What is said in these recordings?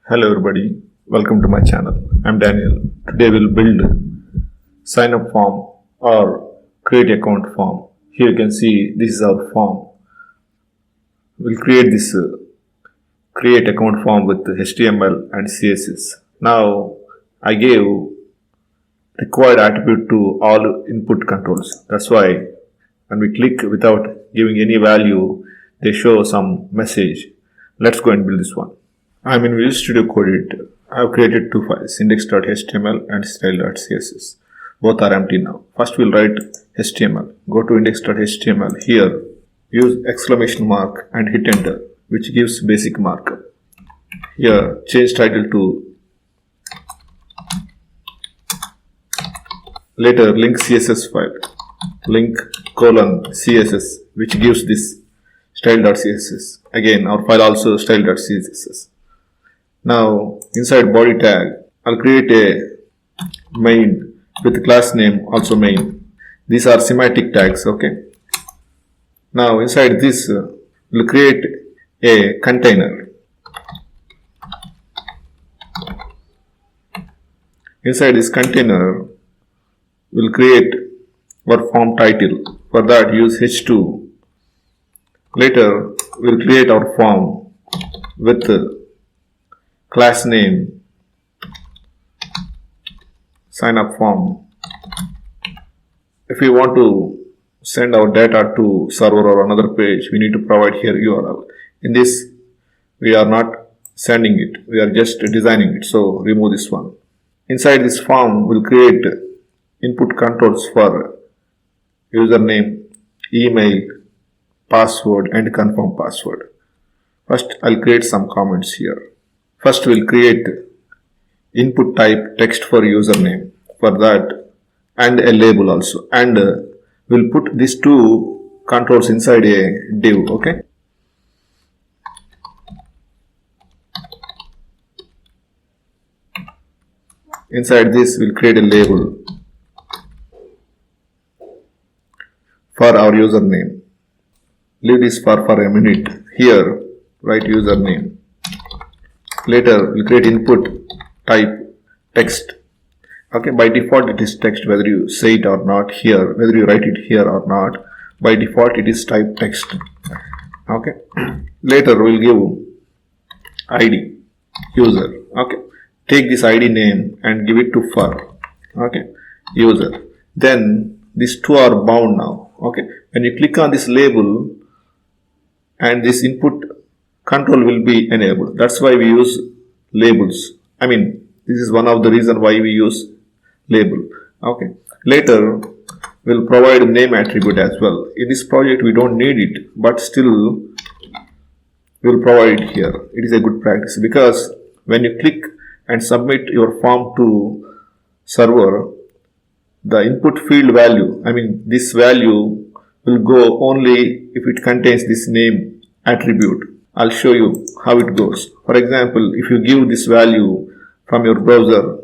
Hello everybody, welcome to my channel. I'm Daniel. Today we'll build sign up form or create account form. Here you can see this is our form. We'll create this create account form with HTML and CSS. Now I gave required attribute to all input controls. That's why when we click without giving any value, they show some message. Let's go and build this one. I'm in Visual Studio Code Editor. I've created two files, index.html and style.css. Both are empty now. First we'll write HTML. Go to index.html. Here, use exclamation mark and hit enter, which gives basic markup. Here, change title to later link CSS file. Link : CSS, which gives this style.css. Again, our file also style.css. Now, inside body tag, I'll create a main with class name also main. These are semantic tags, okay? Now, inside this, we'll create a container. Inside this container, we'll create our form title. For that, use h2. Later, we'll create our form with class name, sign up form. If we want to send our data to server or another page, we need to provide here URL. In this, we are not sending it, we are just designing it, so remove this one. Inside this form, we'll create input controls for username, email, password and confirm password. First, I'll create some comments here. First, we'll create input type text for username. For that, and a label also. And we'll put these two controls inside a div, okay? Inside this, we'll create a label for our username. Leave this for a minute. Here, write username. Later, we'll create input type text. Okay, by default it is text, whether you say it or not here, whether you write it here or not. By default it is type text. Okay. Later we'll give ID user. Okay. Take this ID name and give it to for. Okay. User. Then these two are bound now. Okay. When you click on this label and this input control will be enabled. That's why we use labels. I mean, this is one of the reasons why we use label. Okay. Later, we'll provide a name attribute as well. In this project, we don't need it, but still, we'll provide it here. It is a good practice because when you click and submit your form to server, the input field value, I mean, this value will go only if it contains this name attribute. I'll show you how it goes. For example, if you give this value from your browser,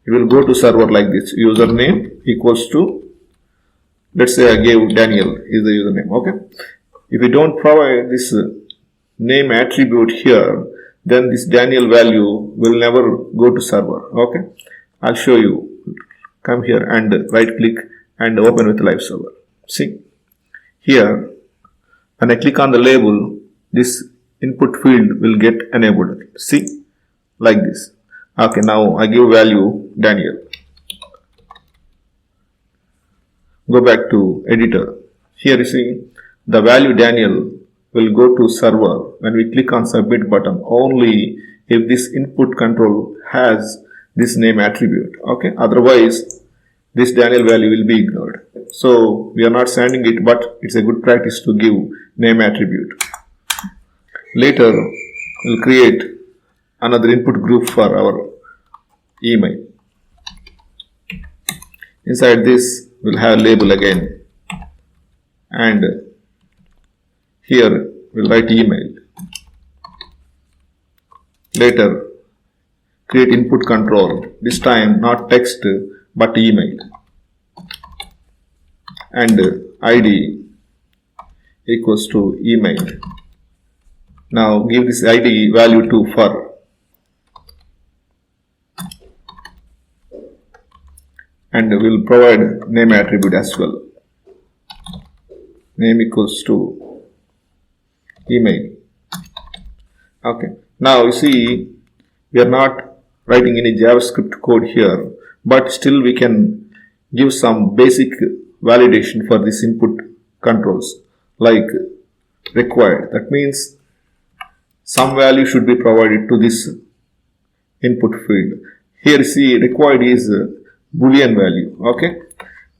you will go to server like this. Username equals to, let's say I gave Daniel is the username. Okay. If you don't provide this name attribute here, then this Daniel value will never go to server. Okay. I'll show you. Come here and right click and open with live server. See here, when I click on the label, this input field will get enabled. See, like this. Okay, now I give value Daniel. Go back to editor. Here you see the value Daniel will go to server when we click on submit button only if this input control has this name attribute. Okay, otherwise this Daniel value will be ignored. So we are not sending it, but it's a good practice to give name attribute. Later, we'll create another input group for our email. Inside this, we'll have label again. And here, we'll write email. Later, create input control. This time, not text, but email. And ID equals to email. Now give this ID value to for. and we'll provide name attribute as well. Name equals to email. Okay, now you see we are not writing any JavaScript code here, but still we can give some basic validation for this input controls like required. That means some value should be provided to this input field. Here see required is boolean value. Okay,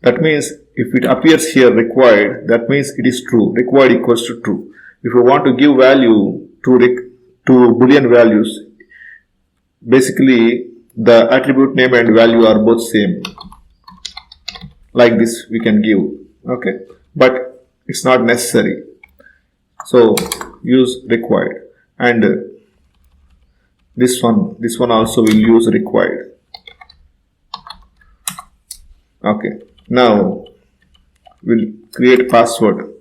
that means if it appears here required, that means it is true. Required equals to true. If you want to give value to boolean values, basically the attribute name and value are both same. Like this we can give. Okay, but it's not necessary. So use required, and this one also will use required. Okay, now we'll create password.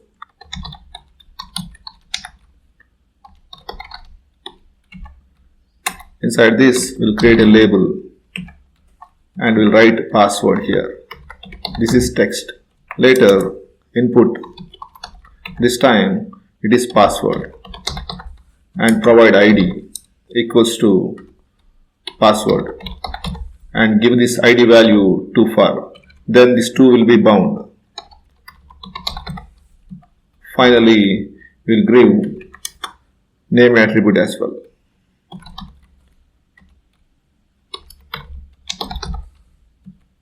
Inside this we'll create a label and we'll write password here. This is text. Later input, this time it is password, and provide id equals to password and give this id value to far. Then this two will be bound. Finally we'll give name attribute as well.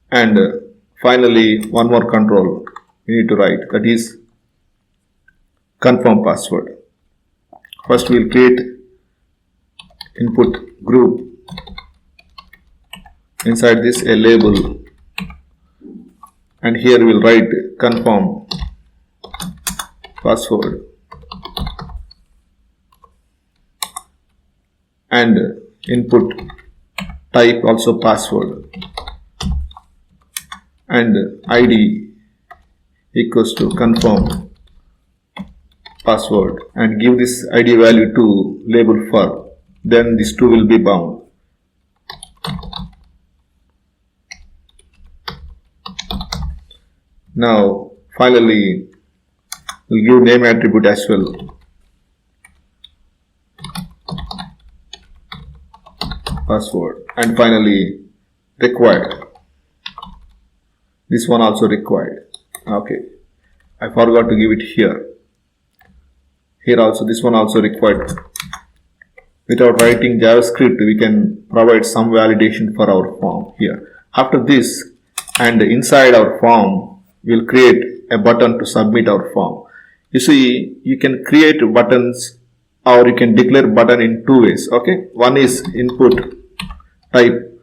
And finally one more control we need to write, that is confirm password. First we'll create input group. Inside this a label, and here we'll write confirm password, and input type also password, and id equals to confirm password, and give this id value to label for. Then these two will be bound. Now finally we'll give name attribute as well. Password, and finally required. This one also required. Okay, I forgot to give it here. Here also this one also required. Without writing JavaScript, we can provide some validation for our form here. After this, and inside our form, we'll create a button to submit our form. You see, you can create buttons or you can declare button in two ways. Okay, one is input type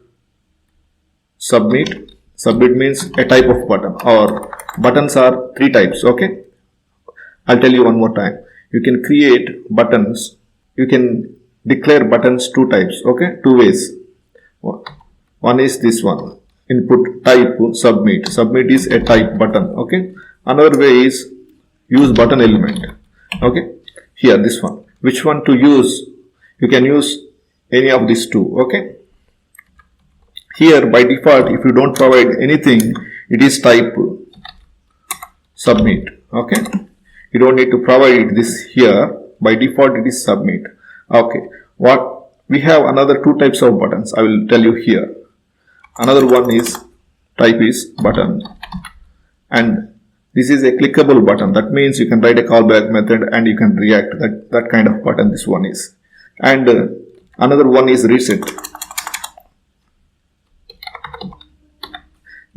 submit. Submit means a type of button, or buttons are three types. Okay, I'll tell you one more time. You can create buttons, you can declare buttons two types. Okay, two ways. One is this one, input type submit. Submit is a type button. Okay, another way is use button element. Okay, here this one. Which one to use? You can use any of these two. Okay, here by default, if you don't provide anything, it is type submit. Okay, you don't need to provide this here. By default, it is submit. Okay, what we have another two types of buttons. I will tell you here. Another one is type is button, and this is a clickable button. That means you can write a callback method and you can react. That kind of button this one is. And another one is reset.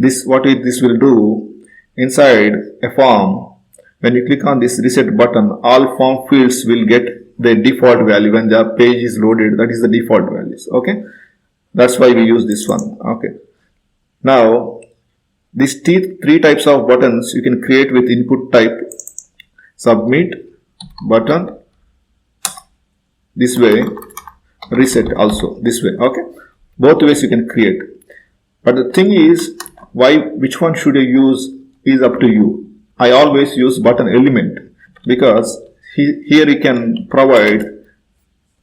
This will do inside a form. When you click on this reset button, all form fields will get the default value when the page is loaded. That is the default values. Okay, that's why we use this one. Okay, now these three types of buttons you can create with input type submit button this way, reset also this way. Okay, both ways you can create, but the thing is, which one should you use is up to you. I always use button element because here you can provide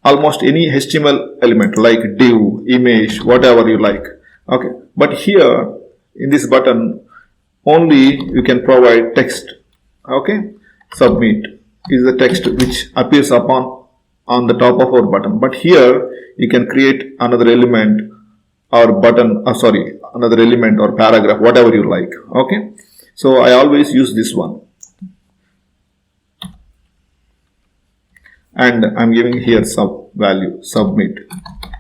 almost any HTML element like div, image, whatever you like. Okay, but here in this button only you can provide text. Okay, submit is the text which appears upon on the top of our button, but here you can create another element or button, another element or paragraph, whatever you like. Okay, so I always use this one, and I'm giving here sub value submit,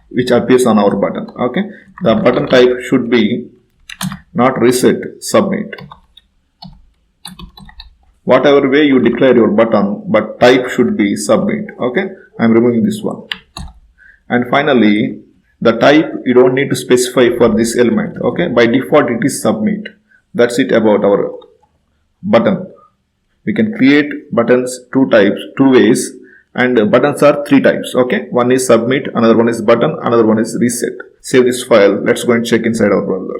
which appears on our button. Okay, the button type should be not reset, submit. Whatever way you declare your button, but type should be submit. Okay, I'm removing this one. And finally, the type you don't need to specify for this element. Okay, by default it is submit. That's it about our button. We can create buttons two ways, and buttons are three types. Okay, one is submit, another one is button, another one is reset. Save this file. Let's go and check inside our browser.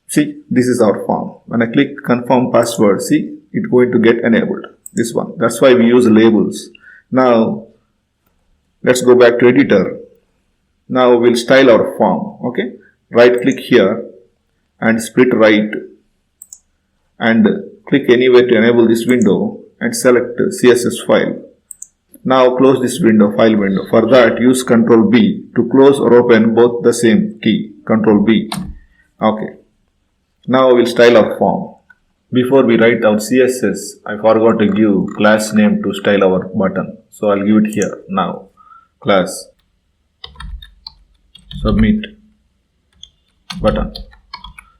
See, this is our form. When I click confirm password, see, it's going to get enabled. This one. That's why we use labels. Now, let's go back to editor. Now we'll style our form. Okay, right click here and split right and click anywhere to enable this window and select CSS file. Now close this window, file window. For that, use Ctrl B to close or open both the same key. Ctrl B. Okay. Now we'll style our form. Before we write our CSS, I forgot to give class name to style our button. So I'll give it here now. Class submit button.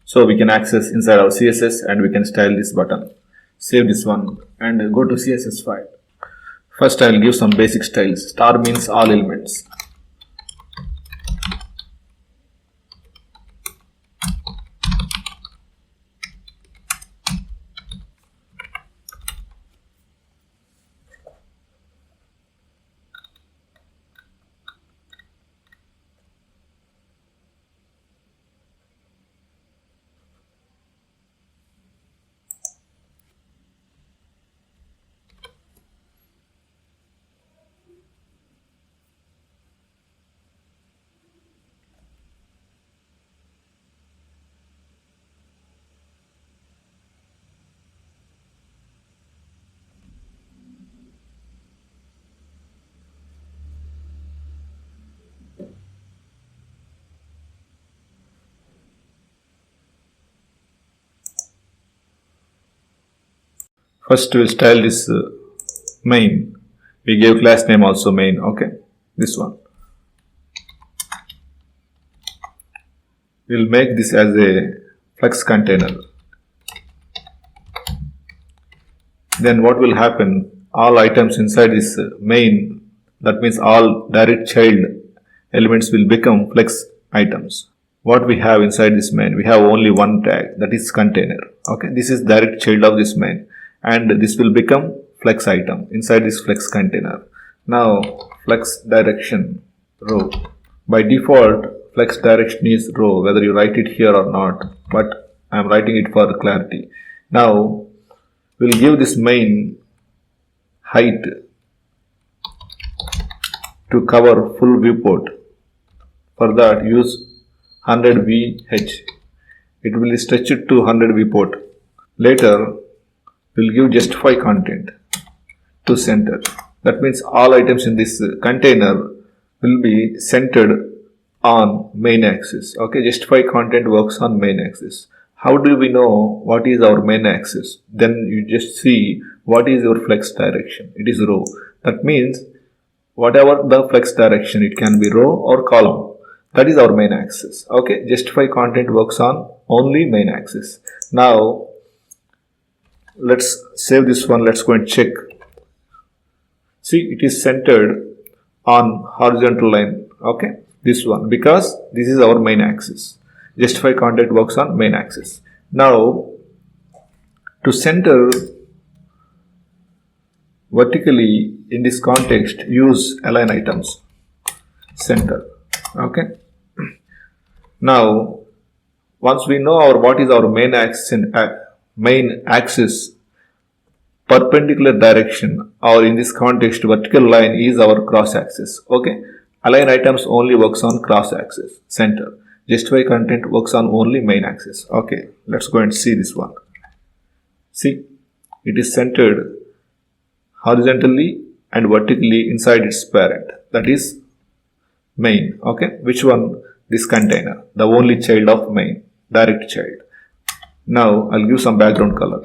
So we can access inside our CSS and we can style this button. Save this one and go to CSS file. First I'll give some basic styles. Star means all elements. First we'll style this main. We gave class name also main. Okay, this one. We'll make this as a flex container. Then what will happen? All items inside this main, that means all direct child elements will become flex items. What we have inside this main? We have only one tag, that is container. Okay, this is direct child of this main, and this will become flex item inside this flex container. Now flex direction row. By default, flex direction is row, whether you write it here or not, but I am writing it for clarity. Now we'll give this main height to cover full viewport. For that, use 100 VH. It will stretch it to 100 viewport. Later, we'll give justify content to center. That means all items in this container will be centered on main axis. Okay, justify content works on main axis. How do we know what is our main axis? Then you just see what is your flex direction. It is row. That means whatever the flex direction, it can be row or column. That is our main axis. Okay, justify content works on only main axis. Now let's save this one. Let's go and check. See, it is centered on horizontal line. Okay, this one, because this is our main axis. Justify content works on main axis. Now to center vertically in this context, use align items center. Okay, now once we know what is our main axis, perpendicular direction, or in this context vertical line is our cross axis. Okay, Align items only works on cross axis. Center. Justify content works on only main axis. Okay, let's go and see this one. See, it is centered horizontally and vertically inside its parent, that is main. Okay, which one? This container, the only child of main, direct child. Now I'll give some background color,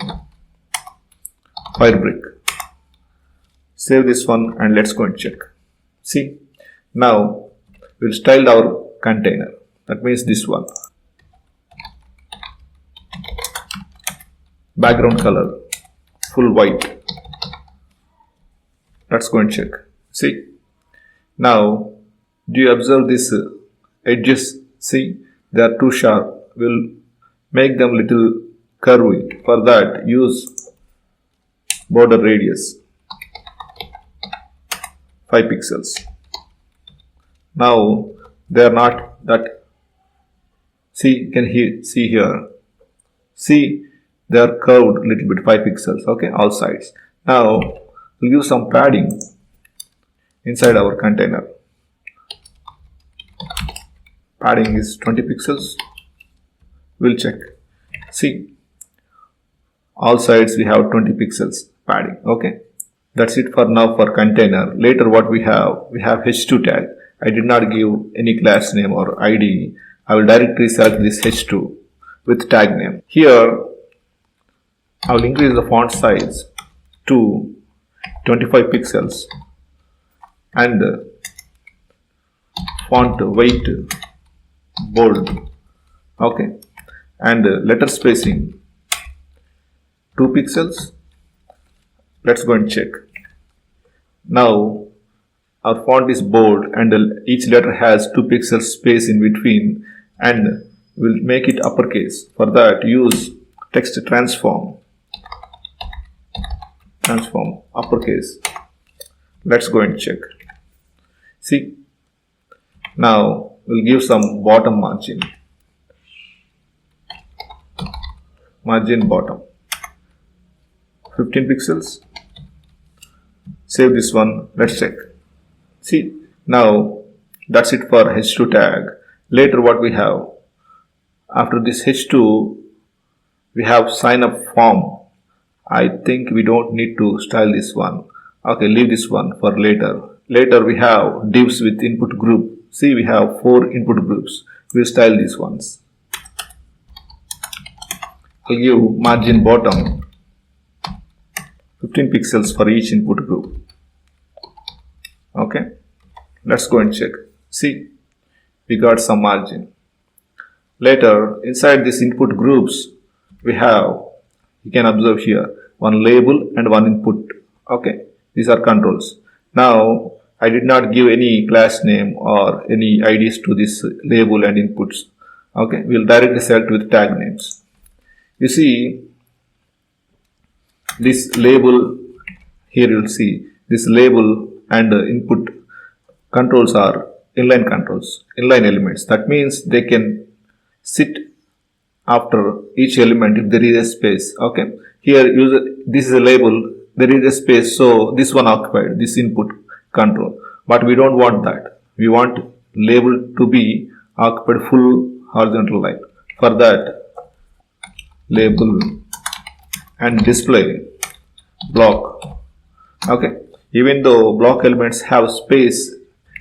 fire brick. Save this one and let's go and check. See, now we'll style our container, that means this one. Background color full white. Let's go and check. See, now do you observe this edges? See, they are too sharp. We'll make them little curvy. For that, use border radius 5 pixels. Now they are not that. See, you can see here. See, they are curved little bit 5 pixels. Okay, all sides. Now we'll use some padding inside our container. Padding is 20 pixels. We'll check. See, all sides we have 20 pixels padding. Okay, that's it for now for container. Later what we have h2 tag. I did not give any class name or ID. I will directly select this h2 with tag name. Here I will increase the font size to 25 pixels and font weight bold. Okay, and letter spacing 2 pixels. Let's go and check. Now our font is bold and each letter has 2 pixels space in between, and we'll make it uppercase. For that, use text transform uppercase. Let's go and check. See, now we'll give some bottom margin bottom 15 pixels. Save this one. Let's check. See, now that's it for h2 tag. Later what we have, after this h2 we have sign up form. I think we don't need to style this one. Okay, leave this one for later. Later we have divs with input group. See, we have 4 input groups. We'll style these ones. I'll give margin bottom 15 pixels for each input group. Okay, let's go and check. See, we got some margin. Later, inside these input groups, we have, you can observe here, one label and one input. Okay, these are controls. Now, I did not give any class name or any IDs to this label and inputs. Okay, we'll directly select with tag names. You see, this label, here you'll see, this label and input controls are inline controls, inline elements. That means they can sit after each element if there is a space. Okay, here this is a label, there is a space, so this one occupied, this input control. But we don't want that. We want label to be occupied full horizontal line. For that, label and display block. Okay, even though block elements have space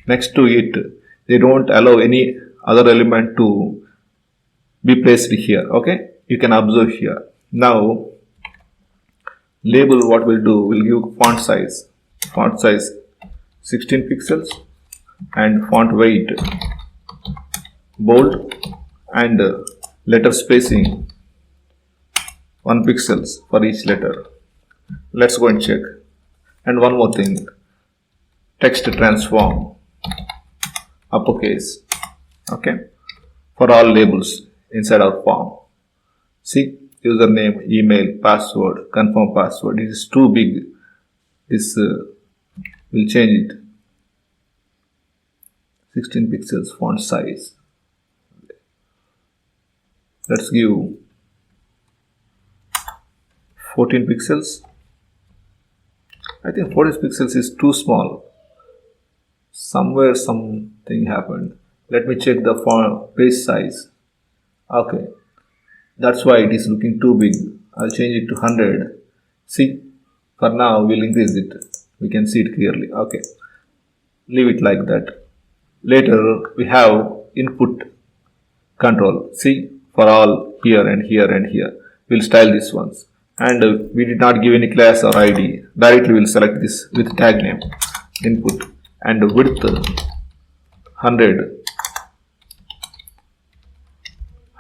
next to it, they don't allow any other element to be placed here. Okay, you can observe here. Now label, what we'll do, we'll give font size 16 pixels and font weight bold and letter spacing 1 pixels for each letter. Let's go and check. And one more thing, text transform uppercase. Okay, for all labels inside our form. See, username, email, password, confirm password. It is too big. This will change it. 16 pixels font size. Let's give 14 pixels. I think 14 pixels is too small. somewhere something happened. Let me check the font page size. Okay, that's why it is looking too big. I'll change it to 100. See, for now we'll increase it. We can see it clearly. Okay, leave it like that. Later we have input control. See, for all here and here and here. We'll style these ones. And we did not give any class or ID. Directly we'll select this with tag name input and width 100%.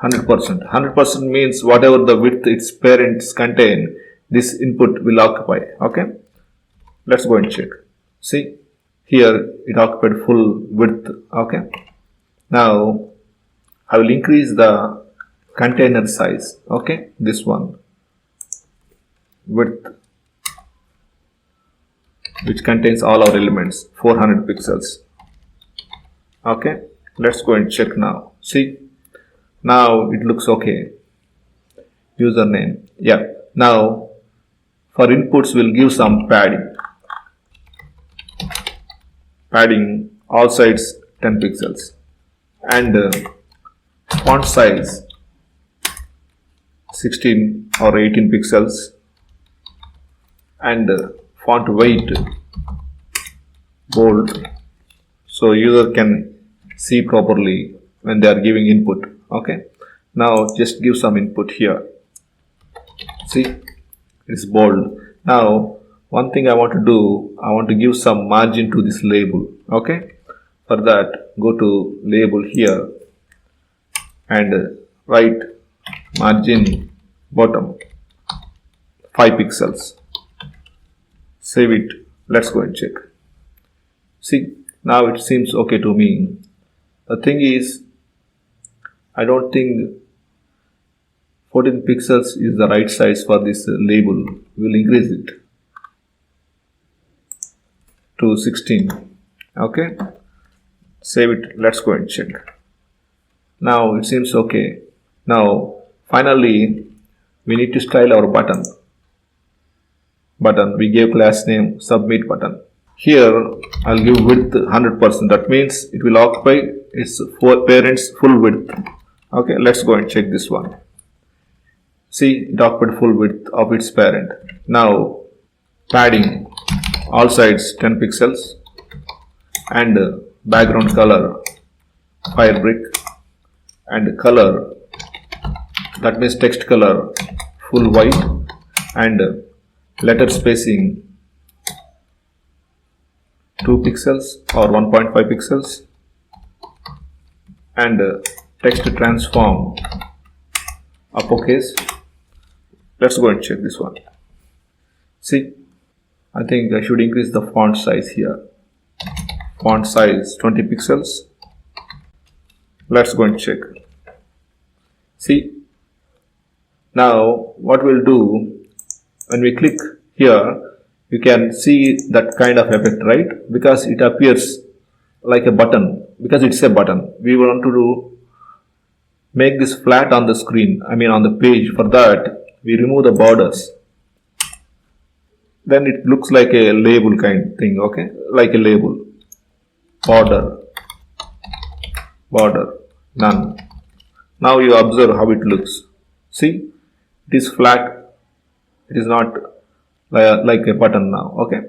100% means whatever the width its parents contain, this input will occupy. Okay, let's go and check. See, here it occupied full width. Okay, now I will increase the container size. Okay, this one width, which contains all our elements, 400 pixels. Okay, let's go and check now. See, now it looks okay. Username, yeah. Now for inputs we'll give some padding all sides 10 pixels, and font size 16 or 18 pixels, and font weight bold, so user can see properly when they are giving input. Okay, now just give some input here. See, it's bold. Now one thing I want to do, I want to give some margin to this label. Okay, for that go to label here and write margin bottom 5 pixels. Save it. Let's go and check. See, now it seems okay to me. The thing is, I don't think 14 pixels is the right size for this label. We'll increase it to 16. Okay, save it. Let's go and check. Now it seems okay. Now finally we need to style our button. We gave class name submit button. Here I'll give width 100%. That means it will occupy its parents full width. Okay, let's go and check this one. See, it occupied full width of its parent. Now padding all sides 10 pixels, and background color fire brick, and color, that means text color full white, and letter spacing 2 pixels or 1.5 pixels, and text transform uppercase. Let's go and check this one. See, I think I should increase the font size here. Font size 20 pixels. Let's go and check. See, now what we'll do, when we click here, you can see that kind of effect, right? Because it appears like a button, because it's a button. We want to make this flat on the screen, I mean on the page. For that we remove the borders, then it looks like a label kind thing. Okay, like a label. Border none. Now you observe how it looks. See, it is flat, it is not like a button now. Okay,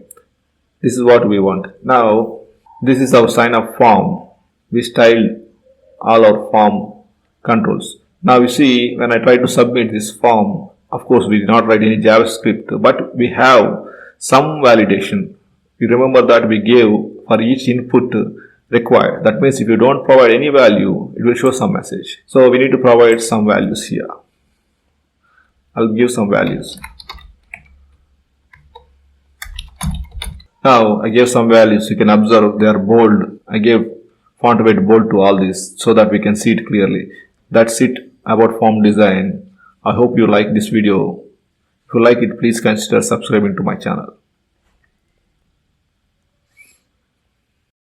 this is what we want. Now this is our sign up form. We styled all our form controls. Now you see, when I try to submit this form, of course we did not write any JavaScript, but we have some validation. You remember that we gave for each input required. That means if you don't provide any value, it will show some message. So we need to provide some values here. I'll give some values. Now I gave some values. You can observe they are bold. I gave font weight bold to all this so that we can see it clearly. That's it about form design. I hope you like this video. If you like it, please consider subscribing to my channel.